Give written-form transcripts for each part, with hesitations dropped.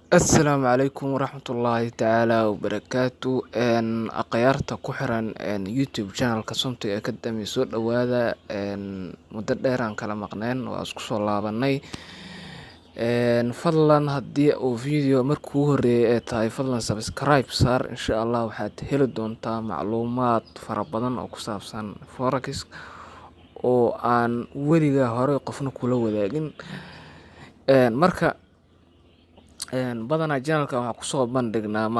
Assalaamu calaykum waraxmatullaahi tacaala wabarakaatu akhyaarta ku xiran YouTube channelka Sunta Academy soo dhawaada muddo dheer aan kala maqneen waa isku soo laabanay fadlan haddii uu video markuu horeeyay ay tahay fadlan subscribe saar insha Allah waxaad heli doontaa macluumaad fara badan oo ku saabsan forex oo aan weligaa hore qofna kula wadaagin marka badanaa channelka waxaa kusoo bandhignaa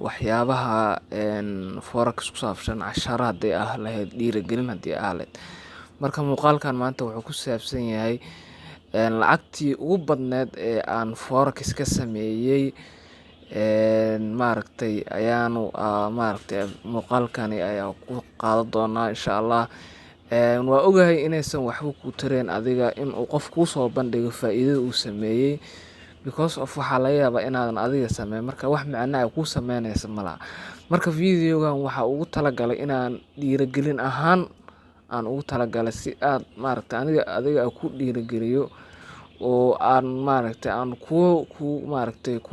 waxyaabaha forex ku saabsan casharo haddii ah lahayd dhiirigelin haddii ah lahayd marka muuqaalkan maanta wuxuu ku saabsan yahay lacagtii ugu badneed ee aan forex ka sameeyey ayaanu muuqaalkani ayaa ku qaadan doonaa insha Allah. Waa ogahay inaysan waxba ku tareen adiga inuu qof kuu soo bandhigo faa'iidada uu sameeyey because of waxaa laga yaabaa inaadan adiga sameyn marka wax macno ah kuu sameynaysa malaha. Marka videogan waxaa ugu talagalay inaan dhiirigelin ahaan aan ugu talagalay si aad adiga ku dhiirigeliyo oo aan kuu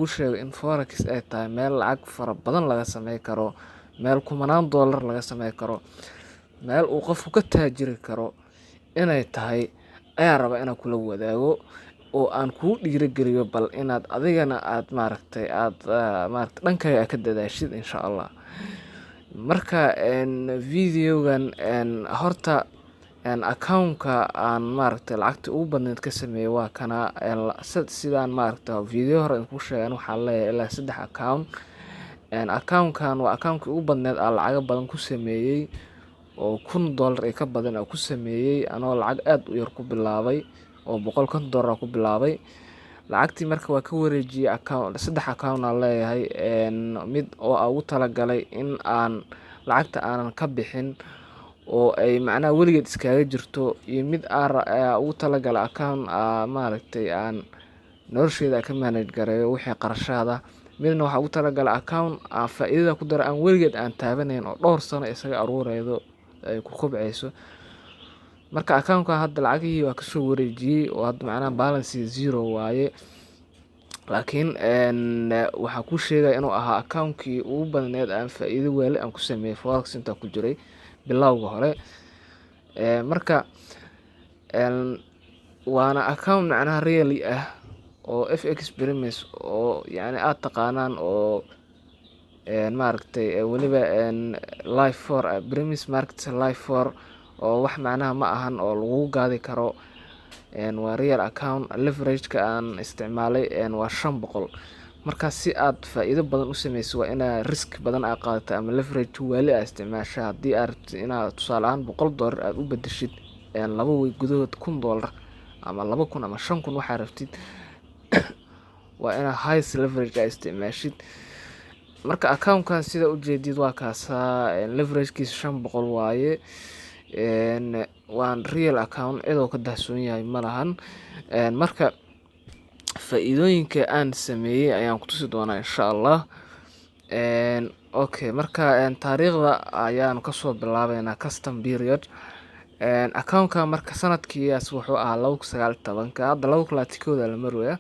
sheego in forex ay tahay meel lacag fara badan laga sameyn karo, meel kumanaan dollar laga sameyn karo, meel uu qofku ka taajiri karo inay tahay ayaan rabaa inaan kula wadaago oo aan kuu dhiirigeliyo bal inaad adigana aad dhankaaga ka dadaashid insha Allah. Marka videogan horta account-ka aan lacagta ugu badneed ka sameeyay waa kana sidaan video hore ku sheegan waxaa leeyahay ilaa 3 account. Account-kan waa account-kii ugu badneed aan lacaga badan ku sameeyay oo $1000 ka badan aan ku sameeyay anoo lacag aad u yar ku bilaabay oo $150 ku bilaabay. Lacagtii marka waa ka wareejiyay 3 account aan leeyahay mid oo aan ugu talagalay in aan lacagta aanan ka bixin oo ay weligeed iskaga jirto iyo mid aan ugu talagalay account aan nolosheyda ka manage gareeyo wixii qarashaada. Midna waxaa ugu talagalay account aan faa'iidada ku daro aan weligeed aan taabanayn oo dhowr sano isaga aruuraydo ay ku kobcayso. Marka account-ka hadda lacagihii waa kasoo wareejiyay oo hadda balance zero waaye. Laakiin waxaa kuu sheegaya inuu ahaa account-kii ugu badneed aan faa'iido weyn aan ku sameeyay forex inta ku jiray bilowga hore. Marka waana account really ah oo FX Premise oo aad taqaanaan oo weliba live for Premise Market live for oo wax ma ahan oo lagu gaadi karo waa real account. Leverage-ka aan isticmaalay waa 500. marka si aad faa'iido badan u sameyso waa inaad risk badan aad qaadato ama leverage wali aad isticmaasho haddii aad rabto inaad tusaale ahaan $100 aad u bedeshid 2 week gudahood $1000 ama 2000 ama 5000 waxaad rabtid waa inaad highest leverage aad isticmaashid. Marka account-kan sida u jeedid waa kaasaa leverage-kiisa 500 waaye waan real account cidoo ka dahsoon yahay malahan. Marka faa'iidooyinka aan sameeyay ayaan ku tusi doonaa insha Allah. Okay, marka taariikhda ayaan ka soo bilaabaynaa custom period. Account-ka marka sanadkiias wuxuu ahaa 2019 hadda 2021 la maraya.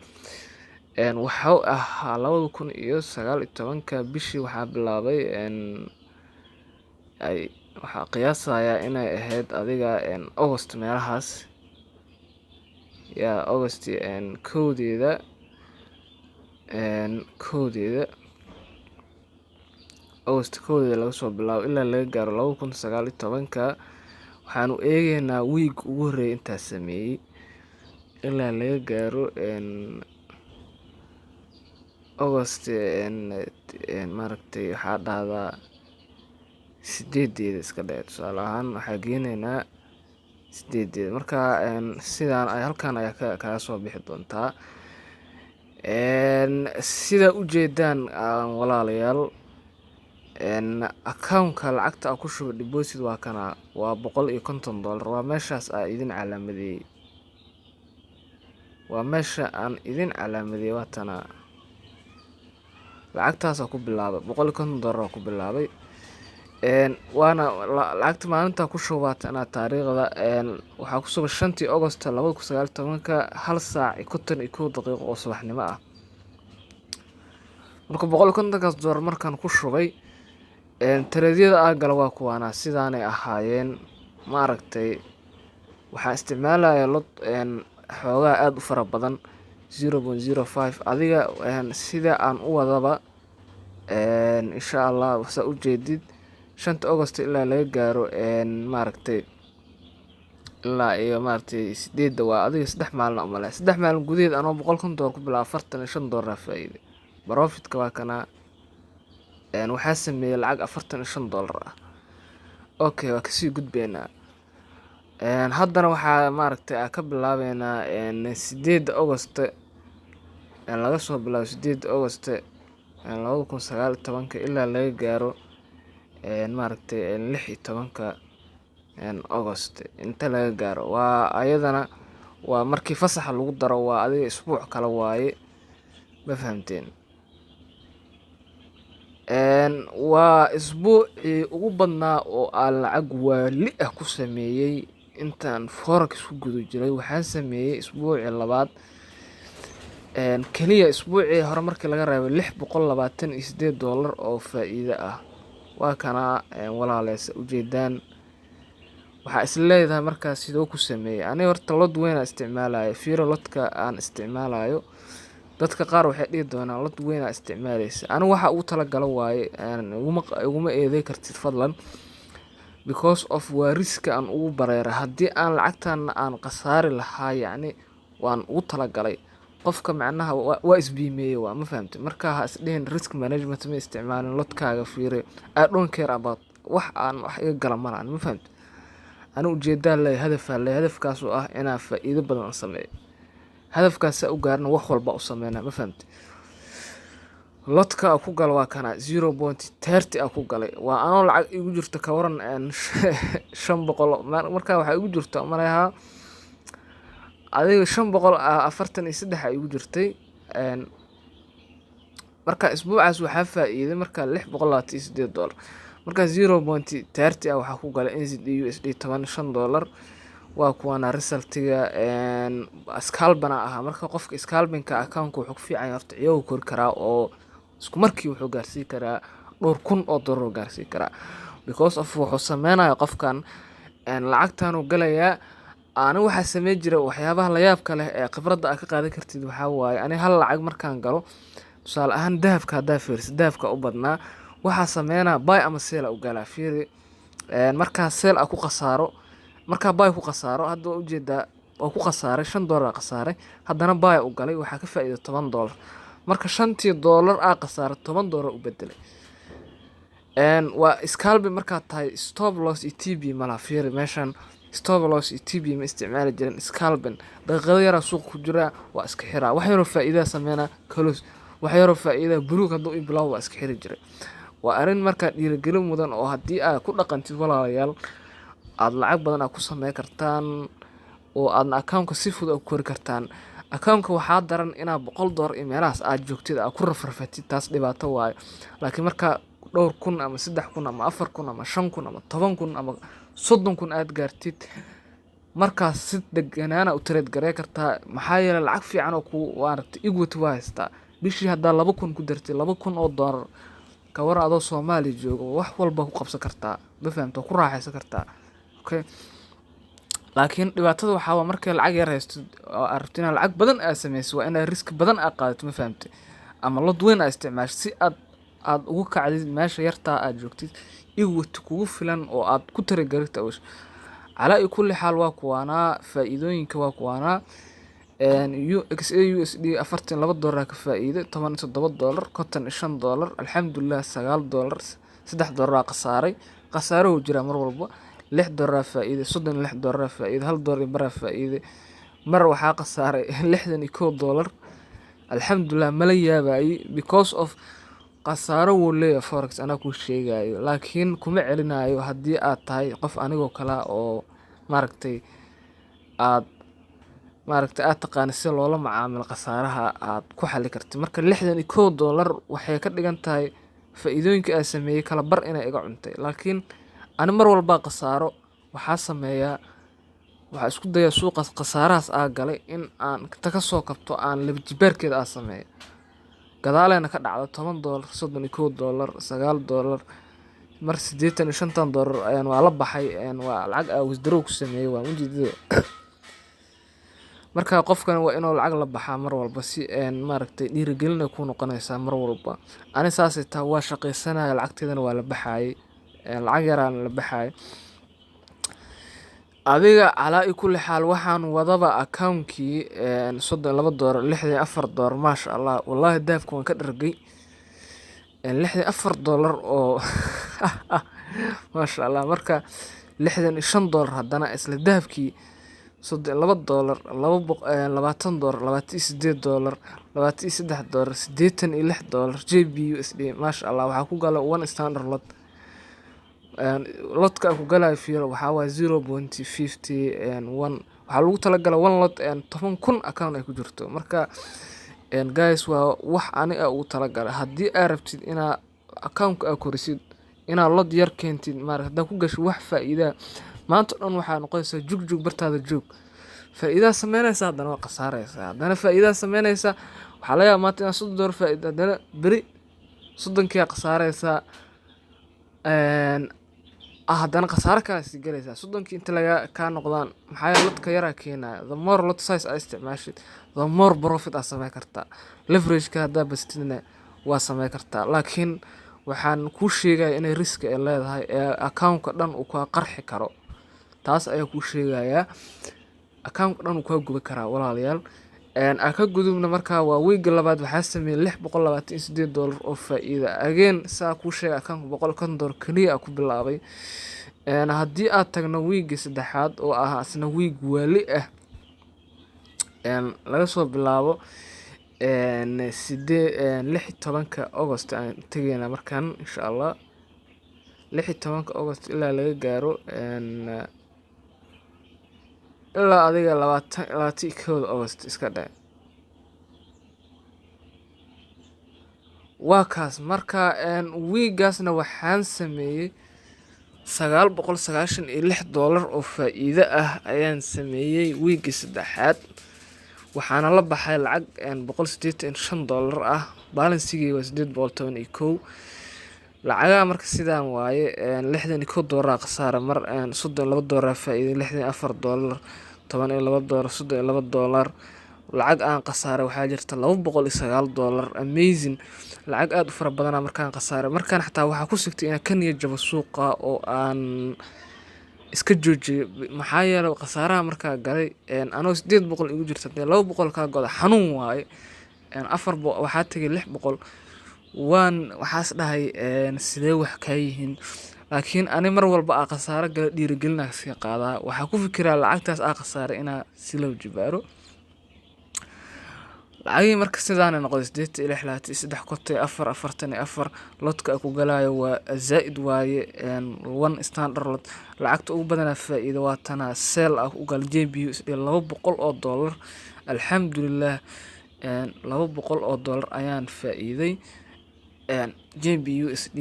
Wuxuu ahaa 2019 bishii waxaa bilaabay waxaa qiyaasayaa inay ahayd adiga August meelahaas August kowdeeda laga soo bilaabo ilaa laga gaaro 2019 waxaanu eegaynaa week ugu horeeyay intaa sameeyay ilaa laga gaaro August waxaa dhahdaa 8 iska dheh tusaale ahaan waxaa geenaynaa 8 marka sidaan ay halkaan ayaa kaga soo bixi doontaa sida u jeedaan walaalayaal. Account-ka lacagta aan ku shubay deposit waa kana waa $150 waa meeshaas aan idin calaamadeeyay waa tana lacagtaas aan ku bilaabay $150 ku bilaabay waana lacagta maalinta ku shubatana taariikhda waxaa ku sugan 5 August 2019 1 saac iyo 51 daqiiqo oo subaxnimo ah marka $150 markaan ku shubay tradyada aa gala waa kuwaana sidaanay ahaayeen maaragtay waxaan isticmaalaya lot xoogaa aad u fara badan 0.05 adiga sida aan u wadaba insha Allah saa u jeedid 5 August ilaa laga gaaro maaragtay ilaa iyo maaragtay 8 waa adiga 3 maalin ama 3 maalin gudaheed anoo $150 ku bilaabo $45 faa'iido profitka waa kana waxaa sameeyay lacag $45 ah okay waa kasii gudbeynaa haddana waxaa maaragtay ka bilaabeynaa 8 August laga soo bilaabo 8 August 2019 ilaa laga gaaro maaragtay 16 August inta laga gaaro waa ayadana waa markii fasaxa lagu daro waa adiga isbuuc kala waaye ma fahamteen waa isbuucii ugu badnaa oo aan lacag waali ah ku sameeyay intaan forex ku guda jiray waxaan sameeyay isbuucii labaad kaliya isbuucii hore markii laga reebo $628 oo faa'iido ah waa kana walaalays ujeedaan waxaa is leedahay markaas sidoo ku sameeyay aniga horta lot weyn aan isticmaalayo fiiro lotka aan isticmaalayo dadka qaar waxay dhihi doonaan lot weyn aan isticmaalaysa aniga waxa uu tala galo waaye iguma eeday kartid fadlan because of waa risk aan ugu bareeray haddii aan lacagtan aan qasaari lahaa yacni waan ugu tala galay qofka macnaha waa isbiimeeyay waa ma fahamtay marka ha isdhihin risk management ma isticmaalin lotkaaga fiiro I don't care about wax iga gala malahan ma fahamtay أنا ujeedaan leh hadafkaas oo ah inaan faa'iido badan sameeyo hadafkaas u gaarno wax walba u sameeyna ma fahamtay lotka ku gal waa kana 0.30 ku galay waa anoo lacag igu jirto ka waran 500 marka waxa igu jirto malaha adiga 543 igu jirtay marka isbuucaas waxaa faa'iiday marka $628 marka 0.30 waxa ku galay NZD/USD $15 waa kuwana resultiga scalping ah marka qofka scalpingka account wuxuu ku fiican yahay horta iyagu kor karaa oo isku markii wuxuu gaarsiin karaa dhowr kun oo dollar gaarsiin karaa because of wuxuu sameeynaa qofkan lacagtan uu galayaa ana waxa sameey jira waxyaabaha la yaabka leh ee khibradda aad ka qaadan kartid waxa waaye ani hal lacag markaan galo tusaale ahaan dahabka hadaa fiirsid dahabka u badnaa waxa sameeynaa buy ama sell u galaa fiiri marka sell ku qasaaro marka buy ku qasaaro hadda u jeeda oo ku qasaaray $5 qasaaray haddana buy u galay waxa ka faa'iido $10 marka $5 qasaaro $10 u bedelay waa scalping marka tahay stop loss ETB mala fiiri meeshan stop loss ETB ma isticmaali jirin scalping daqiiqado yar suuq ku jira waa iska xiraa wax yar faa'iido sameeyna close wax yar faa'iido buluug haduu bilaw waa iska xiri jiray waa arin marka dhiirigelin mudan oo hadii aad ku dhaqantid walaalayaal aad lacag badan ku sameey kartaan oo aad account-ka si fudud ku kori kartaan account-ka waxa daran ina $100 emails aad joogtid aad ku rafarfatid taas dhibaato waayo laakiin marka dhowr kun ama 3,000 ama 4,000 ama 5,000 ama 10,000 ama 30,000 aad gaartid markaas si deganaana u trade gareey kartaa maxaa yeelay lacag fiican oo ku waartay equity haysta bishii hadaa 2,000 ku dartay $2,000 ka war adoo Soomaali joogo wax walba ku qabsan kartaa ma fahamto ku raaxaysan kartaa okay laakiin dhibaatada waxa waa markay lacag yar haysto oo aragtina lacag badan aad sameeyso waa inaad risk badan aad qaadato ma fahamtay ama lot weyn aad isticmaasho si aad ugu kacdid meesha yarta aad joogtid equity kugu filan oo aad ku taragarto على كل حال واكوانا فائدوينك واكوانا USD $42 كفائدة $87 كوتن $5 الحمد لله $9 $6 قصاري وجرا مر والبا $6 فائدة $6 فائدة $1 برا فائدة مر وحا قصاري $61 الحمد لله مليا باي because of qasaaro wuu leeyahay forex ana ku sheegayo laakiin kuma celinayo hadii aad tahay qof anigoo kala oo maaragtay aad taqaan si loola macaamil qasaaraha aad ku xalli kartid marka $61 waxay ka dhigan tahay faa'iidooyinka ay sameeyay kala bar inay iga cuntay laakiin ani mar walba qasaaro waxa sameeyaa waxa isku daya suuqa qasaarahaas galay in aan ka soo kabto aan laba jibaarkeeda sameeyo gadaalena ka dhacdo $10 $31 $9 mar $85 waa la baxay waa lacag withdraw ku sameeyay waa ujeedada. marka qofkan waa inuu lacag la baxaa mar walba si maaragtay dhiirigelin ku noqonaysa mar walba. ani saasay taa waa shaqaysanaya lacagteedana waa la baxayay lacag yaraan la baxayay. adiga calaa kulli xaal waxaan wadaba account-kii $32 $64 maasha Allah wallahi daafku waan ka dhargay $64 oo maasha Allah. marka $65 haddana isla daafkii $2 $20 $28 $23 $86 JBUSD maasha Allah. waxaa ku gala one standard lot lotka ku galay fiiro waxaa waa 0.51 waxaa lagu talagalay one lot 10,000 account ay ku jirto. marka guys waa wax aniga ugu talagalay haddii aad rabtid inaa account ka korisid inaa lot yar keentid maaragtay ku gasho wax faa'iido maanta dhan waxaa noqonaysa jugjug bartaada joog faa'iido sameynaysa haddana waa qasaaraysa haddana faa'iido sameynaysa waxaa laga yaabaa maanta inaad $30 faa'iido haddana beri 30 qasaaraysa haddana qasaaro kale sii galaysa 30 inta laga ka noqdaan maxaa yeelay lotka yara keenaya the more lot size ay isticmaashid the more profit aad sameyn kartaa leverage ka hadda bastidna waa sameyn kartaa. laakiin waxaan ku sheegay inay risk ay leedahay account ka dhan uu ka qarxi karo taas ayaa ku sheegaya account dhan uu ka gubi karaa walaalayaal. aka gudubna markaa waa week labaad waxaa sameeyay $628 oo faa'iido again saa ku sheegay account $100 kaliya ku bilaabay. haddii aad tagno week saddexaad oo ah asna week wali ah laga soo bilaabo 16 August aan tagayna markaan insha Allah 16 August ilaa laga gaaro ilaa adiga 21 August iska dhac waa kaas. marka weekgaasna waxaan sameeyay $996 oo faa'iido ah ayaan sameeyay week saddexaad waxaana la baxay lacag $185 ah balansigii waa $811 lacaga marka sidaan waaye $61 qasaare mar $32 faa'iido $64 $12 $32 lacag aan qasaare waxaa jirta $209 amazing lacag aad u fara badan markaan qasaare markaan xataa waxaa ku sigtay in kan iyo jabo suuqa oo aan iska joojiyay maxaa yeelay qasaaraha markaa galay anoo 800 igu jirta 200 ka goda xanuun waaye waxaa tagay 600 waan waxaas dhahay sidee wax ka yihiin laakiin ani mar walba aan qasaaro gal dhiirigelin si qaadaa waxaa ku fikiraa lacagtaas aan qasaaro ina si loo jibaaro lacagii marka sidaan noqday 8 lotka ku galaayo waa zaid waaye one standard lot lacagta ugu badan faa'iido waa tana sell ah u gal JBUSD $200 alxamdulillah $200 ayaan faa'iiday JBUSD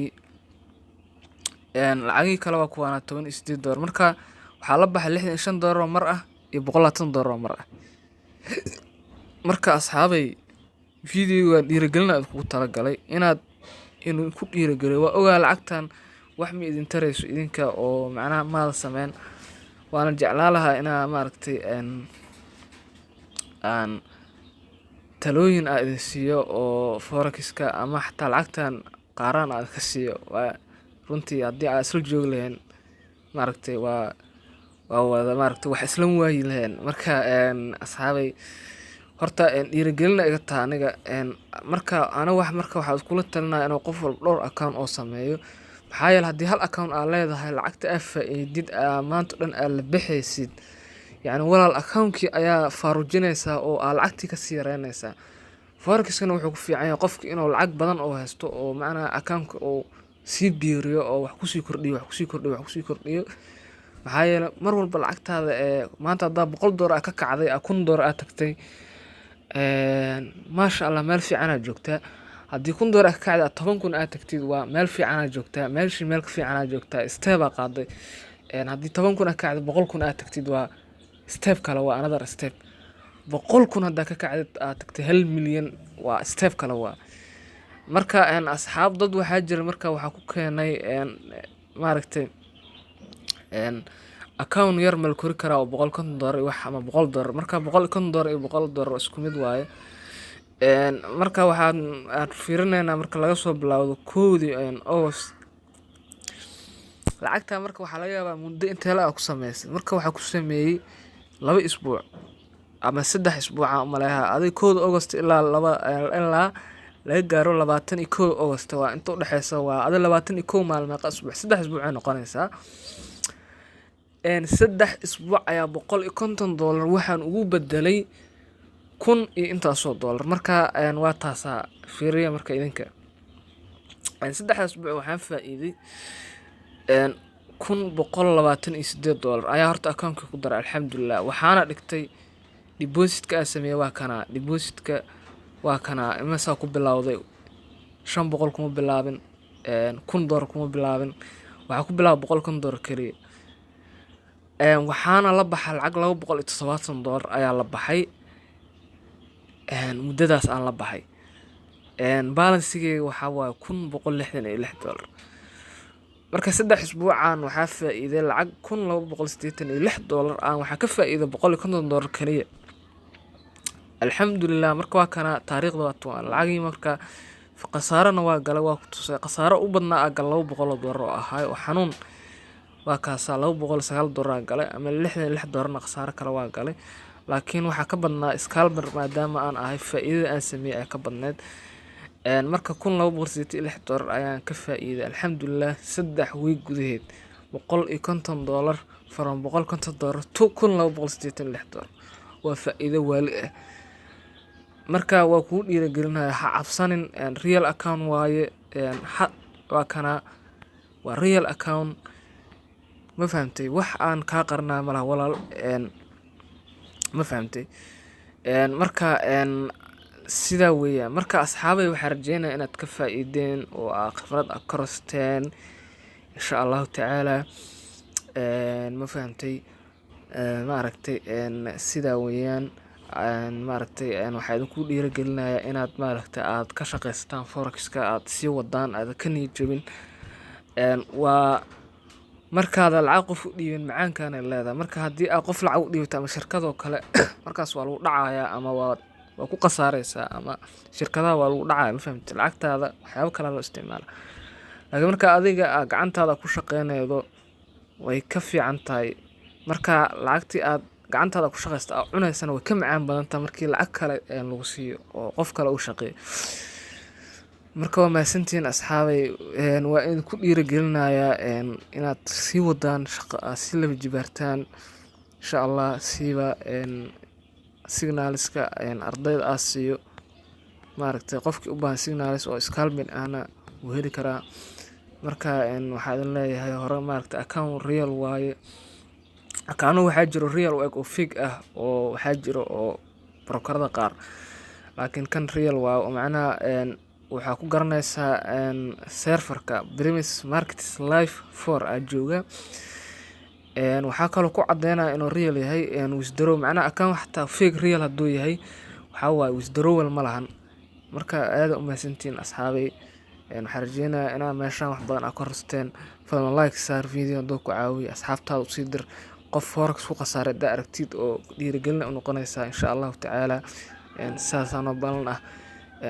lacagii kale waa kuwana $18 marka waxaa la baxay $65 mar ah iyo $120 mar ah. marka asxaabay video dhiirigelin aad ku talagalay inuu ku dhiirigeliyo waa ogaa lacagtan wax ma idin tarayso idinka oo macnaha maal sameyn waana jeclaan lahaa inaa maaragtay aan talooyin aad idin siiyo oo forex-ka ama xataa lacagtan qaaraan aad ka siiyo waa runtii haddii aad isla joog lahayn maaragtay waa wada maaragtay wax isla waayi lahayn marka asxaabay horta dhiirigelin iga taa aniga marka waxaa kula talinayaa inuu qof walba dhowr account oo sameeyo maxaa yeelay haddii hal account aad leedahay lacagta aad faa'iidid maanta dhan aad la bixaysid yani walaal account-kii ayaa faarujinaysa oo aad lacagtii ka sii yareynaysaa. forex-kana wuxuu ku fiican yahay qofka inuu lacag badan oo haysto oo macnaha account-ka oo sii biiriyo oo wax ku sii kordhiyo maxaa yeelay mar walba lacagtaada maanta haddaa $100 ka kacday $1,000 aad tagtay maasha Allah meel fiican aad joogtaa haddii $1,000 ka kacday 10,000 aad tagtid waa meel fiican aad joogtaa meeshii meel ka fiican aad joogtaa step aad qaaday haddii 10,000 ka kacday 100,000 aad tagtid waa step kale waa another step 100,000 haddaa ka kacday aad tagtay 1 milyan waa step kale waa marka asxaab dad waxaa jira marka waxaa ku keenay maaragtay account yar ma la kori karaa oo $150 iyo wax ama $100 marka $150 iyo $100 waa isku mid waaye. marka waxaan fiirinaynaa marka laga soo bilaawdo 1 August lacagta marka waxaa laga yaabaa muddo intee la ku sameysay. marka waxaa ku sameeyay 2 isbuuc ama 3 isbuuc aan umaleeyaa adiga 1 August ilaa laga gaaro 21 August waa inta u dhaxaysa waa adiga 21 maalmood asbuuc 3 isbuuc ay noqonaysaa. 3 isbuuc ayaa $150 waxaan ugu bedelay 1000 iyo intaasoo dollar. marka waa taasaa fiiriya marka idinka 3 isbuuc waxaan faa'iiday $128 ayaa horta account-ka ku daray alxamdulillah. waxaana dhigtay deposit-ka aan sameeyay waa kana deposit-ka waa kana imasa ku bilowday $500 kuma bilaabin $1000 kuma bilaabin waxaa ku bilaabay $150 kaliya. waxaana la baxay lacag $270 ayaa la baxay muddadaas aan la baxay. balansigeyga waxaa waaye $166. marka 3 isbuucan waxaa faa'iiday lacag $1286 aan waxaa ka faa'iiday $150 kaliya alxamdulillah. marka waa kana taariikhda waa tuwan lacagii marka khasaarana waa galay waa ku tusay khasaaro u badnaa gal $200 oo ahay oo xanuun waa kaasa $209 galay ama $66 khasaaro kale waa galay laakiin waxaa ka badnaa scalper maadaama aan ahay faa'iidada aan sameeyay ay ka badneed. marka $1286 ayaan ka faa'iiday alxamdulillah 3 week gudaheed $150 from $150 to $1286 waa faa'iido waali ah. marka waa ku dhiirigelinayaa ha cabsanin real account waaye waa kana waa real account ma fahamtay wax aan ka qarnaa malaha walaal ma fahamtay. marka sidaa weeyaan marka asxaabay waxaan rajeynayaa inaad ka faa'iideen oo khibrad aad ka korosteen insha allahu tacaala. ma fahamtay maaragtay sidaa weeyaan maaragtay waxaa idinku dhiirigelinayaa inaad maaragtay aad ka shaqaysataan forex-ka aad sii wadaan aad ka niyad jabin. waa markaad lacag qof u dhiibin macaankaana leedahay. marka haddii aad qof lacag u dhiibto ama shirkadoo kale markaas waa lagu dhacayaa ama waa ku qasaaraysaa ama shirkadaha waa lagu dhacaya ma fahamtay lacagtaada waxyaabo kale loo isticmaala. laakiin marka adiga gacantaada ku shaqeynaydo way ka fiican tahay. marka lacagtii aad gacantaada ku shaqaysta aad cunaysana way ka macaan badan tahay markii lacag kale lagu siiyo oo qof kale u shaqeeyo. marka waa mahadsantihiin asxaabay waa idinku dhiirigelinayaa inaad sii wadaan shaqo si laba jibaartaan insha allah siiba signalska ardayda aad siiyo maaragtay qofkii u baahan signalis oo scalping ahna wuu heli karaa. marka waxaa idin leeyahay hore maaragtay account real waaye account waxaa jiro real oo fake ah oo waxaa jiro oo brokerada qaar laakiin kan real waa oo macnaha waxaa ku garanaysaa serverka Premise Markets Live 4 aad jooga. waxaa kaloo ku cadeynaya inuu real yahay withdraw macnaha account xataa fake real hadduu yahay waxaa waaye withdrawal ma lahan. marka aad u mahadsantihiin asxaabay waxaan rajeynayaa inaad meeshaan wax badan aad ka korosteen. fadlan like saar video hadduu ku caawiyo asxaabtaada usii dir qof forex ku khasaaray haddaa aragtid oo dhiirigelin u noqonaysaa insha allahu tacaala. saasaan oo balan ah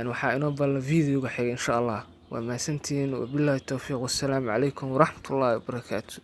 waxaa inoo balan videoga xigay insha allah. waa mahadsantihiin wabillahi tawfiiq wassalaamu calaykum waraxmatullaahi wabarakaatu.